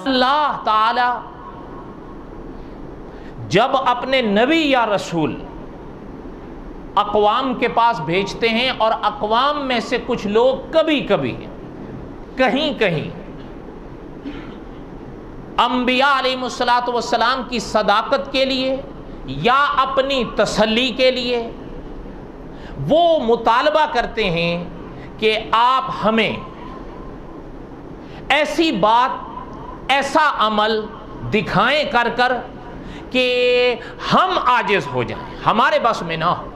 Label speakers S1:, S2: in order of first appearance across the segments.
S1: اللہ تعالی جب اپنے نبی یا رسول اقوام کے پاس بھیجتے ہیں اور اقوام میں سے کچھ لوگ کبھی کبھی کہیں کہیں انبیاء علیہم السلام کی صداقت کے لیے یا اپنی تسلی کے لیے وہ مطالبہ کرتے ہیں کہ آپ ہمیں ایسی بات ایسا عمل دکھائیں کر کر کہ ہم عاجز ہو جائیں، ہمارے بس میں نہ ہو،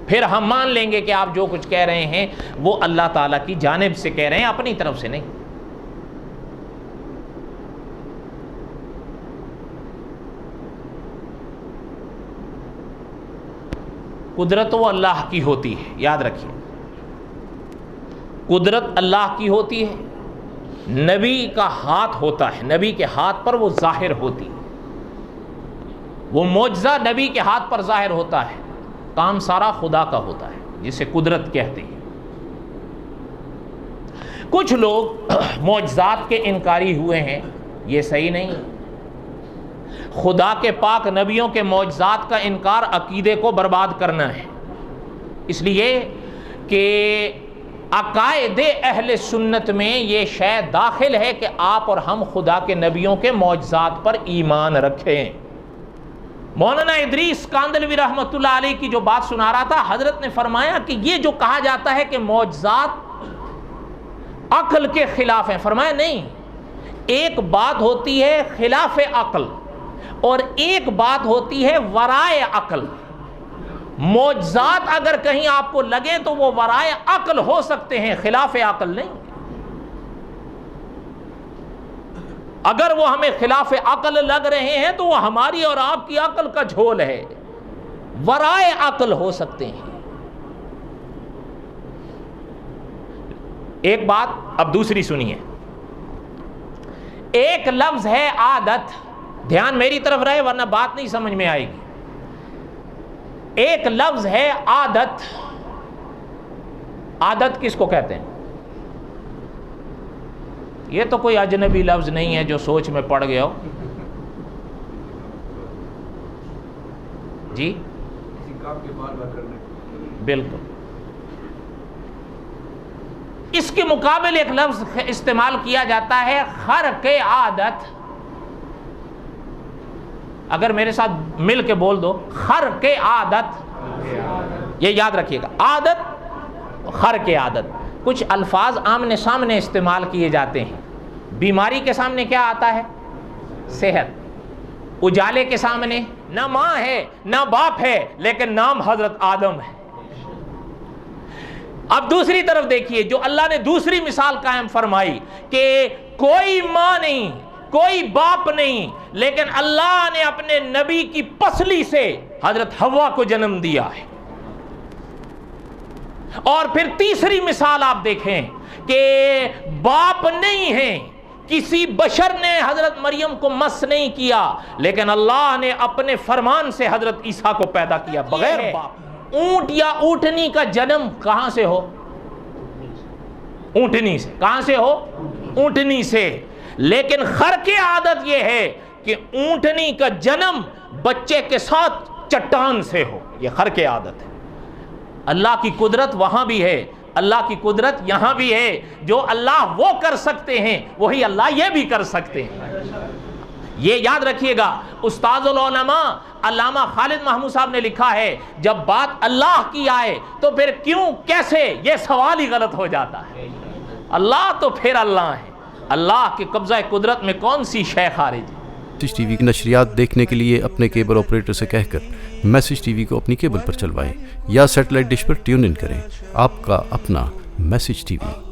S1: پھر ہم مان لیں گے کہ آپ جو کچھ کہہ رہے ہیں وہ اللہ تعالیٰ کی جانب سے کہہ رہے ہیں، اپنی طرف سے نہیں۔ قدرت وہ اللہ کی ہوتی ہے، یاد رکھیے، قدرت اللہ کی ہوتی ہے، نبی کا ہاتھ ہوتا ہے، نبی کے ہاتھ پر وہ ظاہر ہوتی ہے، وہ معجزہ نبی کے ہاتھ پر ظاہر ہوتا ہے، کام سارا خدا کا ہوتا ہے جسے قدرت کہتے ہیں۔ کچھ لوگ معجزات کے انکاری ہوئے ہیں، یہ صحیح نہیں۔ خدا کے پاک نبیوں کے معجزات کا انکار عقیدے کو برباد کرنا ہے، اس لیے کہ عقائد اہل سنت میں یہ شے داخل ہے کہ آپ اور ہم خدا کے نبیوں کے معجزات پر ایمان رکھیں۔ مولانا ادریس کاندلوی رحمۃ اللہ علیہ کی جو بات سنا رہا تھا، حضرت نے فرمایا کہ یہ جو کہا جاتا ہے کہ معجزات عقل کے خلاف ہیں، فرمایا نہیں، ایک بات ہوتی ہے خلاف عقل اور ایک بات ہوتی ہے ورائے عقل۔ معجزات اگر کہیں آپ کو لگے تو وہ ورائے عقل ہو سکتے ہیں، خلاف عقل نہیں۔ اگر وہ ہمیں خلاف عقل لگ رہے ہیں تو وہ ہماری اور آپ کی عقل کا جھول ہے، ورائے عقل ہو سکتے ہیں۔ ایک بات اب دوسری سنیے، ایک لفظ ہے عادت، دھیان میری طرف رہے ورنہ بات نہیں سمجھ میں آئے گی۔ ایک لفظ ہے عادت، عادت کس کو کہتے ہیں؟ یہ تو کوئی اجنبی لفظ نہیں ہے جو سوچ میں پڑ گیا ہو جی، بالکل۔ اس کے مقابل ایک لفظ استعمال کیا جاتا ہے خرق عادت۔ اگر میرے ساتھ مل کے بول دو، خرق عادت، یہ یاد رکھیے گا، عادت، خرق عادت۔ کچھ الفاظ آمنے سامنے استعمال کیے جاتے ہیں، بیماری کے سامنے کیا آتا ہے؟ صحت۔ اجالے کے سامنے نہ ماں ہے نہ باپ ہے لیکن نام حضرت آدم ہے۔ اب دوسری طرف دیکھیے، جو اللہ نے دوسری مثال قائم فرمائی کہ کوئی ماں نہیں، کوئی باپ نہیں، لیکن اللہ نے اپنے نبی کی پسلی سے حضرت حوا کو جنم دیا ہے۔ اور پھر تیسری مثال آپ دیکھیں کہ باپ نہیں ہے، کسی بشر نے حضرت مریم کو مس نہیں کیا، لیکن اللہ نے اپنے فرمان سے حضرت عیسیٰ کو پیدا کیا بغیر باپ۔ اونٹ یا اونٹنی کا جنم کہاں سے ہو؟ اونٹنی سے۔ کہاں سے ہو؟ اونٹنی سے۔ لیکن خرق عادت یہ ہے کہ اونٹنی کا جنم بچے کے ساتھ چٹان سے ہو، یہ خرق عادت ہے۔ اللہ کی قدرت وہاں بھی ہے، اللہ کی قدرت یہاں بھی ہے، جو اللہ وہ کر سکتے ہیں وہی اللہ یہ بھی کر سکتے ہیں۔ یہ یاد رکھیے گا، استاذ العلماء علامہ خالد محمود صاحب نے لکھا ہے، جب بات اللہ کی آئے تو پھر کیوں کیسے یہ سوال ہی غلط ہو جاتا ہے۔ اللہ تو پھر اللہ ہے، اللہ کے قبضہ قدرت میں کون سی شے خارج ہے۔
S2: میسج ٹی وی کی نشریات دیکھنے کے لیے اپنے کیبل آپریٹر سے کہہ کر میسج ٹی وی کو اپنی کیبل پر چلوائیں یا satellite dish per tune in کریں۔ آپ کا اپنا میسج ٹی وی۔